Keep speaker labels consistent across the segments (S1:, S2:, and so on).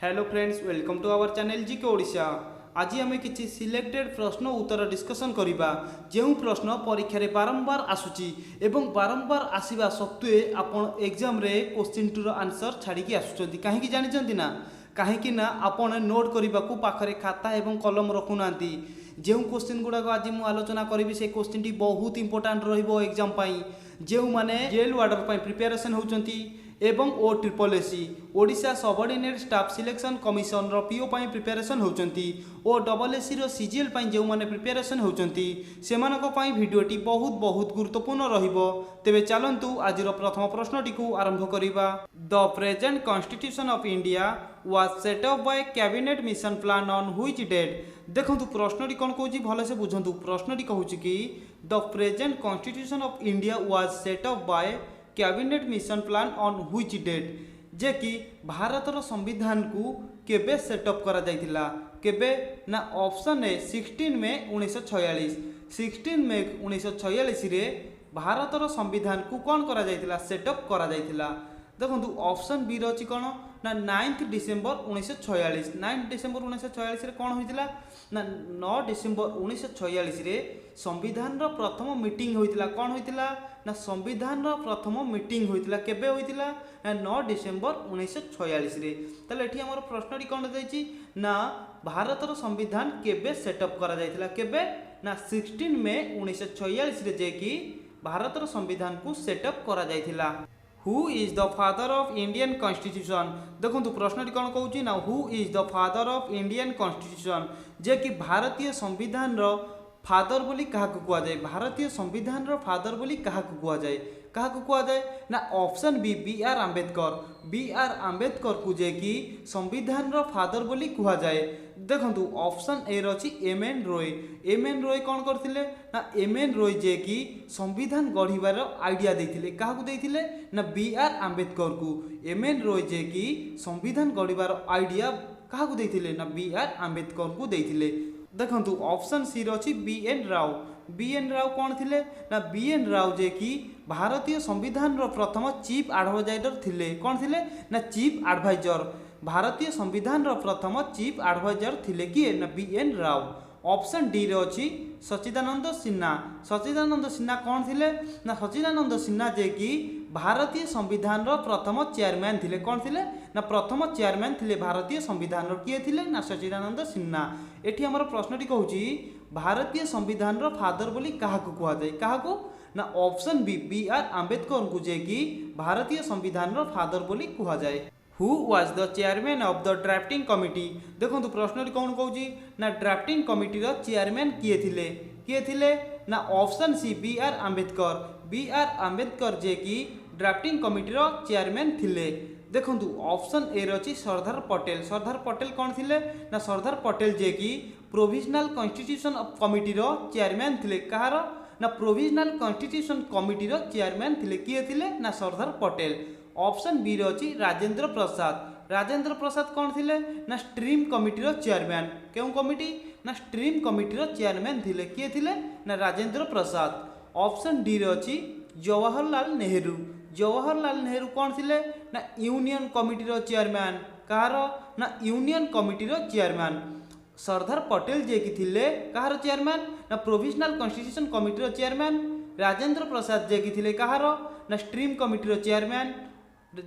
S1: Hello friends, welcome to our channel G K Odisha. आज आम किसी सिलेक्टेड प्रश्न उत्तर डिस्कसन करिबा जो प्रश्न परीक्षा रे बारंबार आसुची एवं बारंबार आसीबा सत्वे आपण एग्जाम रे क्वेश्चन टू रो आंसर छाड़ी की आसुचंती। काहे की जानिचंती ना? काहे ना आपण नोट करने को पाखरे खाता एवं कलम रखुनांती। जो क्वेश्चन गुड़ाक आज मुझे आलोचना करी से क्वेश्चन टी बहुत इंपोर्टाट रग्जाम जो मैंने जेल वार्डर प्रिपेरेसन होती एवं O triple S C Odisha subordinate staff selection commission PO preparation होती ओ डबल एसी सीजीएल जो मैंने प्रिपेरेसन होती से भिडियोटी बहुत बहुत गुरुत्वपूर्ण रहिबो। तेबे चलंतु आज प्रथम प्रश्नटी को आरंभ करिबा। The present constitution of India was set up by cabinet mission plan on which date. देखंतु प्रश्नटी कौन कहूँ भल से बुझंतु। प्रश्नटी कहूँ कि the present constitution of India was set up by cabinet mission plan on which date जे कि भारतर संविधान को केबे सेटअप करा जाइथिला। केबे ना ऑप्शन ए 16 मई 1946। 16 मई 1946 रे भारतर संविधान को कौन करा जाइथिला सेटअप करा जाइथिला। देखो ऑप्शन बी रही कौन ना 9 डिसेम्बर 1946। 9 डिसेम्बर 1946 रे कौन होइतिला ना 9 डिसेम्बर 1946 रे संविधान प्रथम मीटिंग होइतिला। कौन होइतिला ना संविधान प्रथम मीटिंग होइतिला। केबे होइतिला ना 9 डिसेम्बर 1946 रे। ताले एठी हमर प्रश्नटी कौन जाइछि ना भारतर संविधान केबे सेटअप करा जाइतिला। केबे ना 16 मई 1946 रे जे कि भारतर संविधान को सेटअप करा जाइतिला। Who is the father of Indian constitution. देखो प्रश्नटी कौन कहूँ ना who is the father of Indian constitution जे कि भारतीय संविधान फादर बोली क्या कहुए। भारतीय संविधान फादर बोली क्या कहुए ना option B R Ambedkar. B R Ambedkar को जे कि संविधान फादर बोली कहुए। देखो ऑप्शन ए रही M N Roy. M N Roy कौन करथिले ना एम एन रॉय जे कि संविधान गढ़िबार आइडिया देथिले। काहाकू देथिले ना बी आर आंबेडकर को। एम एन रॉय जे कि संविधान गढ़िबार आइडिया काहाकू देथिले ना बी आर आंबेडकर को देथिले। देखो ऑप्शन सी रही B N Rao. B N Rao कौन थिले ना बी एन राव जे कि भारतीय संविधान प्रथम चीफ एडवाइजर थिले। कौन थिले ना चीफ एडवाइजर। भारतीय संविधान प्रथम चीफ एडवाइजर थिले किए ना B N Rao. Option D रे अछि सच्चिदानंद सिन्हा। सच्चिदानंद सिन्हा कौन थिले ना सच्चिदानंद सिन्हा जे कि भारतीय संविधान प्रथम चेयरमैन थिले। कौन थिले ना प्रथम चेयरमैन थिले भारतीय संविधान किए थिले ना सच्चिदानंद सिन्हा। एठी हमर प्रश्नटी कहूँ भारतीय संविधान फादर बोली क्या कहुए ना ऑप्शन बी आर आंबेडकर को जे कि भारतीय संविधान फादर बोली कहुए। Who was the chairman of the drafting committee. देखो प्रश्नटी कौन कहूँ ना ड्राफ्टिंग कमिटी चेयरमैन किए थिले ना option C B R Ambedkar. B R Ambedkar जे कि ड्राफ्टिंग कमिटी चेयरमैन थिले। देखो ऑप्शन ए रही सरदार पटेल। सरदार पटेल कौन थिले ना सरदार पटेल जे कि प्रोविजनल कॉन्स्टिट्यूशन कमिटी चेयरमैन थिले। कहार ना प्रोविजनल कॉन्स्टिट्यूशन कमिटी चेयरमैन थिले। किए थिले ना सरदार पटेल। ऑप्शन बी रही राजेंद्र प्रसाद। राजेंद्र प्रसाद कौन थिले ना स्ट्रीम कमिटी चेयरमैन। क्यों कमिटी ना स्ट्रीम कमिटी चेयरमैन थिले। किए थिले ना राजेंद्र प्रसाद। ऑप्शन डी रही जवाहरलाल नेहरू। जवाहरलाल नेहरू कौन थिले ना यूनियन कमिटी चेयरमैन। कहार ना union committee chairman. Sardar Patel जे कि थिले कहार चेयरमैन ना provisional constitution committee chairman. Rajendra Prasad जे कि थिले कहार ना steering committee chairman.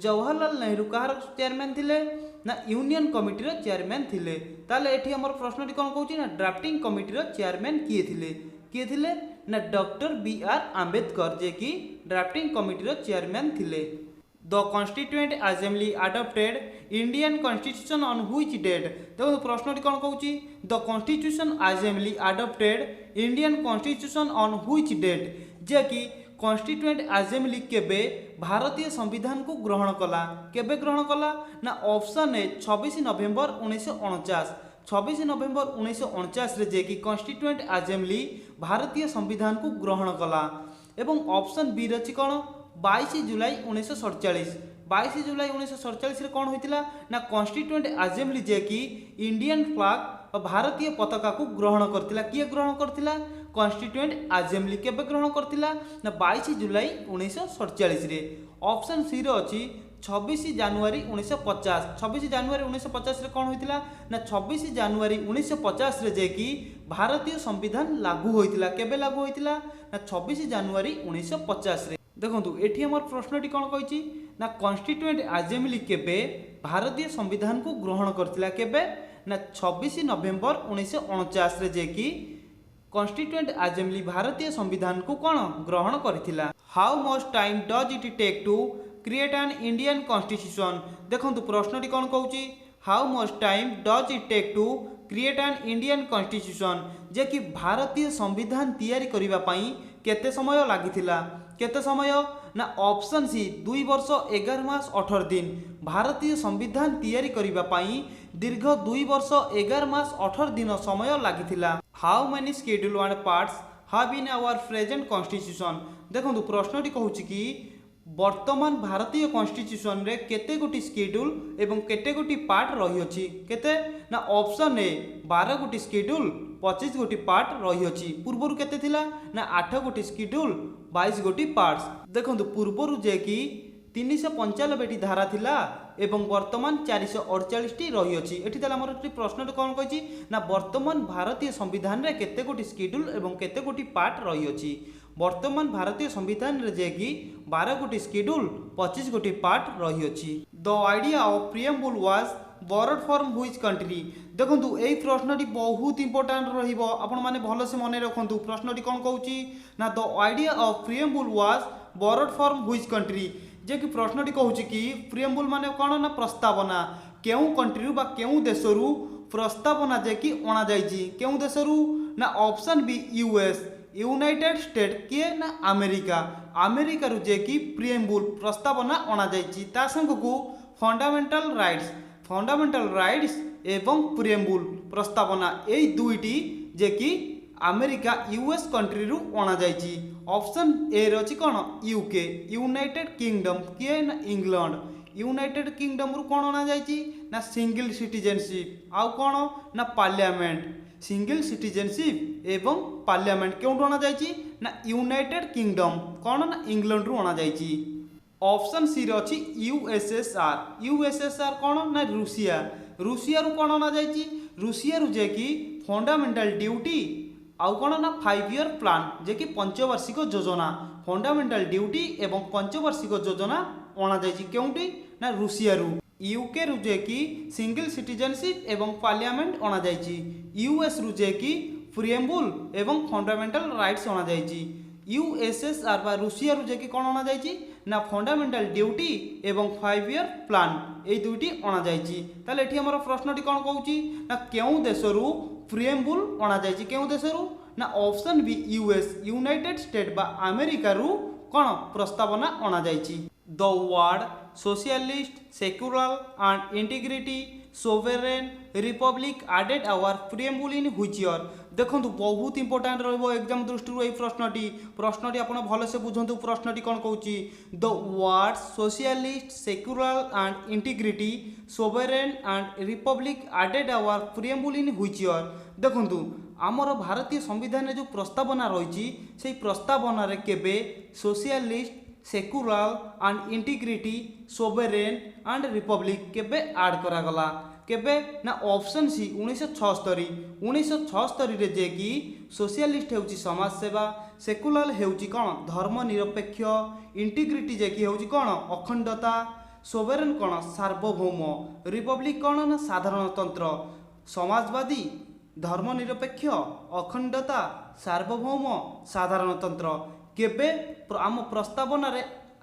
S1: Jawaharlal Nehru कहार चेयरमैन थिले ना यूनियन कमिटी चेयरमैन थिले। ताले एठी हमर प्रश्नटी कौन कहूँ ना ड्राफ्टिंग कमिटी चेयरमैन किए थिले ना डॉक्टर बी आर आंबेडकर जे कि ड्राफ्टिंग कमिटी चेयरमैन थिले। The constituent assembly adopted Indian constitution on which date. देखो प्रश्नटी कौन कहूँ the constitution assembly adopted Indian constitution on which date जे कि कॉन्स्टिट्यूएंट असेंबली केबे भारतीय संविधान को ग्रहण कला। केबे ग्रहण कला ना ऑप्शन ए 26 नवेम्बर 1949। 26 नवेम्बर 1949 रे जे कि कॉन्स्टिट्यूएंट असेंबली भारतीय संविधान को ग्रहण कला। एवं ऑप्शन बी रही कौन 22 जुलाई 1947। 22 जुलाई 1947 रे कौन होइतिला ना कॉन्स्टिट्यूएंट असेंबली जे कि इंडियन फ्लैग और भारतीय पताका को ग्रहण करतिला। किए ग्रहण करतिला कॉन्स्टिट्यूएंट असेंबली। केबे ग्रहण करतिला ना 22 जुलाई 1947 रे। ऑप्शन सी रे अछि 26 ଜାନୁଆରୀ 1950। 26 ଜାନୁଆରୀ 1950 रे कौन होइतिला ना 26 ଜାନୁଆରୀ 1950 रे जे कि भारतीय संविधान लागू होइतिला। केबे लागू होइतिला ना 26 ଜାନୁଆରୀ 1950 रे। देखंतु एठी हमर प्रश्नटी कौन कहिछि ना कॉन्स्टिट्यूएंट असेंबली केबे भारतीय संविधान को ग्रहण करथिला। केबे ना 26 नवेम्बर 1949 रे जे कि कॉन्स्टिट्यूएंट असेंबली भारतीय संविधान को कौन ग्रहण करथिला। How much time does it take to create an Indian constitution. देखंतु प्रश्नटी कौन कहूची how much time does it take to create an Indian constitution जे कि भारतीय संविधान तैयारी करिबा पई केते समय लागिथिला। केते समय ना ऑप्शन सी 2 वर्ष 11 मास 18 दिन। भारतीय संविधान तैयारी करिबा पई दीर्घ 2 वर्ष 11 मास 18 दिन समय लागिथिला। How many schedule and parts have in our present constitution. देखंतु प्रश्नटी कहूची कि वर्तमान भारतीय कॉन्स्टिट्यूशन रे केते गोटी शेड्यूल एवं केते गोटी पार्ट रही अछि। केते ना ऑप्शन ए 12 गोटी शेड्यूल 25 गोटी पार्ट रही अछि। पूर्वरु केते थिला ना 8 गोटी शेड्यूल 22 गोटी पार्ट्स। देखंतु पूर्वरु जे कि 395 टी धारा थिला एवं वर्तमान 448 टी रही अछि। एठी तला हमर प्रश्नटी कोन कहिछि ना वर्तमान भारतीय संविधान रे केते गोटी शेड्यूल एवं केते गोटी पार्ट रही अछि। वर्तमान भारतीय संविधान रे जे कि 12 गोटी शेड्यूल 25 गोटी पार्ट रही अछि। The idea of preamble was borrowed from which country. देखंतु एई प्रश्नटी बहुत इंपोर्टेंट रहिबो आपण माने भलो से मने रखंतु। प्रश्नटी कोन कहूची ना the idea of preamble was borrowed from which country जे कि प्रश्नटी कहूची कि प्रीएम्बल माने कोन ना प्रस्तावना केउ कंट्री बा केउ देशरू प्रस्तावना जे कि अणा जाईची। केउ देशरू ना option B US United State किए ना अमेरिका। अमेरिका रु जे कि प्रीएम्बल प्रस्तावना अणा जाईची। ता संग को फंडामेंटल राइट्स एवं प्रीएम्बल प्रस्तावना एई दुईटी जे कि अमेरिका यूएस कंट्री रु अणा जाईची। ऑप्शन ए रछि कोन यूके यूनाइटेड किंगडम किए ना इंग्लैंड। यूनाइटेड किंगडम रु कोन अणा जाईची ना सिंगल सिटीजनशिप आउ कोन ना पार्लियामेंट। सिंगल सिटीजनशिप एवं पार्लियामेंट केउंटु अणा जाईची ना यूनाइटेड किंगडम कोन ना इंग्लैंड रु अणा जाईची। ऑप्शन सी रे अछि यूएसएसआर। यूएसएसआर कोन ना रूसिया। रूसिया रु कोन अणा जाईची रूसिया रु जे कि फंडामेंटल ड्यूटी आउ कोन ना 5 ईयर प्लान जे कि पंचवार्षिक योजना। फंडामेंटल ड्यूटी एवं पंचवार्षिक योजना अणा जाईची केउंटी ना रूसिया रु। यूके रु जे कि सिंगल सिटीजनशिप एवं पार्लियामेंट अणा जाईची। यूएस रु जे कि प्रीएम्बल एवं फंडामेंटल राइट्स अणा जाईची। यूएसएसआर बा रूसिया रु जे कि कोन अणा जाईची ना फंडामेंटल ड्यूटी एवं 5 ईयर प्लान ए दुईटी अणा जाईची। ताले एठी हमर प्रश्नटी कोन कहूची ना केउ देशरू प्रीएम्बल अणा जाईची। केउ देशरू ना option B US United State बा अमेरिका रु कोन प्रस्तावना अणा जाईची। The word socialist secular and integrity sovereign republic added our preamble in which year. देखंतु बहुत इंपोर्टेंट रहबो एग्जाम दृष्टि एई प्रश्नटी आपण भलो से बुझंतु। प्रश्नटी कोन कहूची the word socialist secular and integrity sovereign and republic added our preamble in which year. देखंतु आमर भारतीय संविधान रे जो प्रस्तावना रहिची सेई प्रस्तावना रे केबे socialist secular and integrity sovereign and republic केबे ऐड करा गला। केबे ना ऑप्शन सी 1976। 1976 रे जे कि सोशलिस्ट हेउची समाज सेवा सेक्युलर हेउची कोन धर्मनिरपेक्ष इंटीग्रिटी जे कि हेउची कोन अखंडता सोवेरेन कोन सार्वभौम रिपब्लिक कोन ना साधारणतंत्र समाजवादी धर्मनिरपेक्ष अखंडता सार्वभौम साधारणतंत्र केबे आम प्रस्तावना रे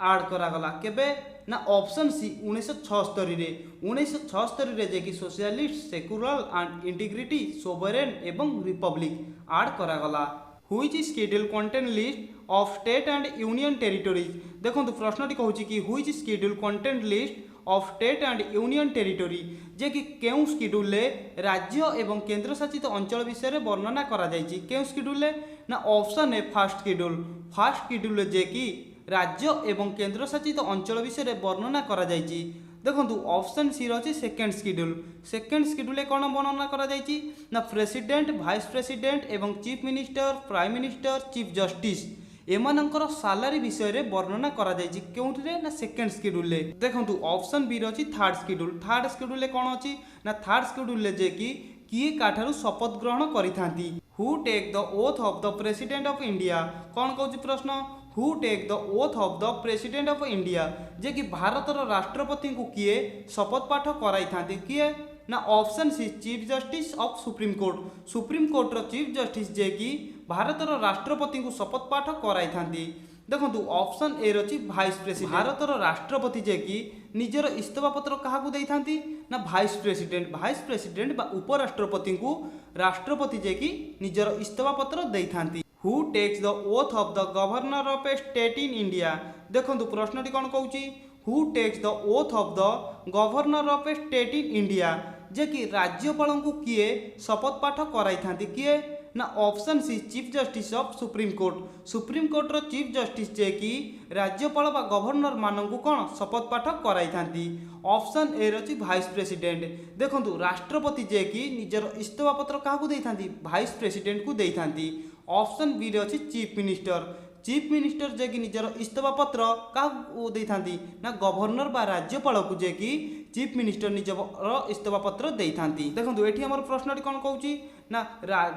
S1: ऐड करा गला। केबे ना ऑप्शन सी 1976 रे। 1976 रे जे कि socialist secular and integrity sovereign एवं रिपब्लिक ऐड करा गला। Which schedule contain list of state and union territories. देखंतु प्रश्नटी कहूची कि which schedule contain list of state and union territory जे कि केउ शेड्यूल ले राज्य एवं केंद्र शासित अंचल विषय रे वर्णना करा जायछि। केउ शेड्यूल ले ना ऑप्शन ए फर्स्ट शेड्यूल जे कि राज्य एवं केंद्र शासित अंचल विषय रे वर्णना करा जायछि। देखंतु ऑप्शन सी रछि सेकंड शेड्यूल कोन वर्णना करा जायछि ना प्रेसिडेंट वाइस प्रेसिडेंट एवं chief minister prime minister chief justice एमानंकर सालारी विषय रे वर्णना करा जायछि केउठिरे ना सेकंड शेड्यूल रे। देखंतु ऑप्शन बी रे अछि थर्ड शेड्यूल। थर्ड शेड्यूल रे कोन अछि ना थर्ड शेड्यूल रे जे कि किए काठारु शपथ ग्रहण करिथांती। Who take the oath of the president of India. कौन कहूँ प्रश्न who take the oath of the president of India जे कि भारतर राष्ट्रपति को किए शपथ पाठ कराई थांती किए ना option C chief justice of supreme court. Supreme court रो चीफ जस्टिस जे कि भारतर राष्ट्रपति को शपथ पाठ कराई थांती। देखंतु ऑप्शन ए रछि भाइस प्रेसिडेंट। भारतर राष्ट्रपति जे कि निजर इस्तीफा पत्र काहाकू देइथांती ना भाइस प्रेसिडेंट। भाइस प्रेसिडेंट बा उपराष्ट्रपति को राष्ट्रपति जे कि निजर इस्तीफा पत्र देइथांती। Who takes the oath of the governor of a state in India. देखंतु प्रश्नटी कोन कहूची who takes the oath of the governor of a state in India जे कि राज्यपाल को किए शपथ पाठ कराई थांती किए ना option C chief justice of supreme court. Supreme court रो चीफ जस्टिस जे कि राज्यपाल बा गवर्नर माननकु कोन शपथ पाठ कराई थांती। ऑप्शन ए रछि भाइस प्रेसिडेंट। देखंतु राष्ट्रपति जे कि निजर इस्तीफा पत्र काहाकू देइथांती भाइस प्रेसिडेंट को देइथांती। ऑप्शन बी रे अछि चीफ मिनिस्टर। चीफ मिनिस्टर जे कि निजर इस्तीफा पत्र काहाकू देइथांती ना गवर्नर बा राज्यपाल को जे कि चीफ मिनिस्टर निजर इस्तीफा पत्र देइथांती। देखंतु एठी हमर प्रश्नटी कोन कहूची ना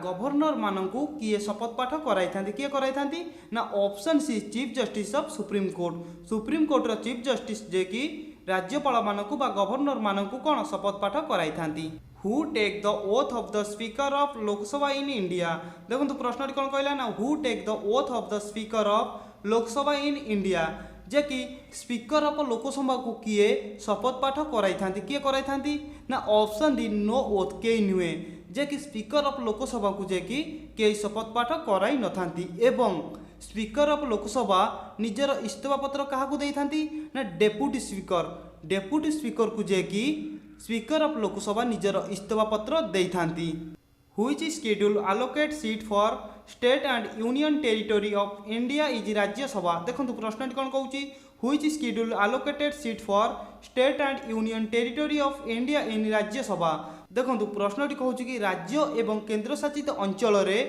S1: गवर्नर माननकु किए शपथ पाठ कराई थांती किए कराई थांती ना option C chief justice of supreme court. Supreme court रो चीफ जस्टिस जे कि राज्यपाल माननकु बा गवर्नर माननकु कोन शपथ पाठ कराई थांती। Who take the oath of the speaker of Lok Sabha in India. देखंतु प्रश्नटी कोन कहला ना who take the oath of the speaker of Lok Sabha in India जे कि स्पीकर ऑफ लोकसभा को किए शपथ पाठ कराई थांती किए कराई थांती ना ऑप्शन डी नो ओथ के नुए जे कि स्पीकर ऑफ लोकसभा को जे कि के शपथ पाठ कराई न थांती एवं स्पीकर ऑफ लोकसभा निजर इस्तीफा पत्र काहाकू देइथांती ना डेप्यूटी स्पीकर। डेप्यूटी स्पीकर को जे कि स्पीकर ऑफ लोकसभा निजर इस्तीफा पत्र देइथांती। Which schedule allocate seat for state and union territory of India is Rajya Sabha. देखंतु प्रश्नटी कोन कहूची Which schedule allocated seat for state and union territory of India in Rajya Sabha. देखंतु प्रश्नटी कहूची कि राज्य एवं केंद्र शासित अंचल रे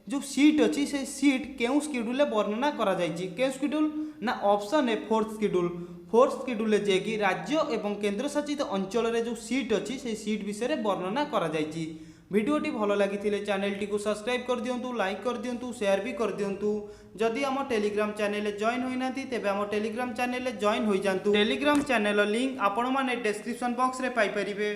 S1: जो सीट अच्छी से सीट केउ शेड्यूल वर्णना करा जायछि केउ शेड्यूल ना option A fourth schedule. Fourth schedule जे कि राज्य एवं केंद्र शासित अंचल रे जो सीट अच्छी से सीट विषय वर्णना करा जायछि। भिडियोटी भल लगी चैनल टी को सब्सक्राइब कर दिंतु लाइक कर दिंतु शेयर भी कर दिंतु। जदि आम टेलीग्राम चैनल जॉइन होई नाथि तेबे आम टेलीग्राम चैनल जॉइन होई जांतु। टेलीग्राम चैनल लिंक आपण माने डिस्क्रिप्शन बॉक्स रे पाई परिबे।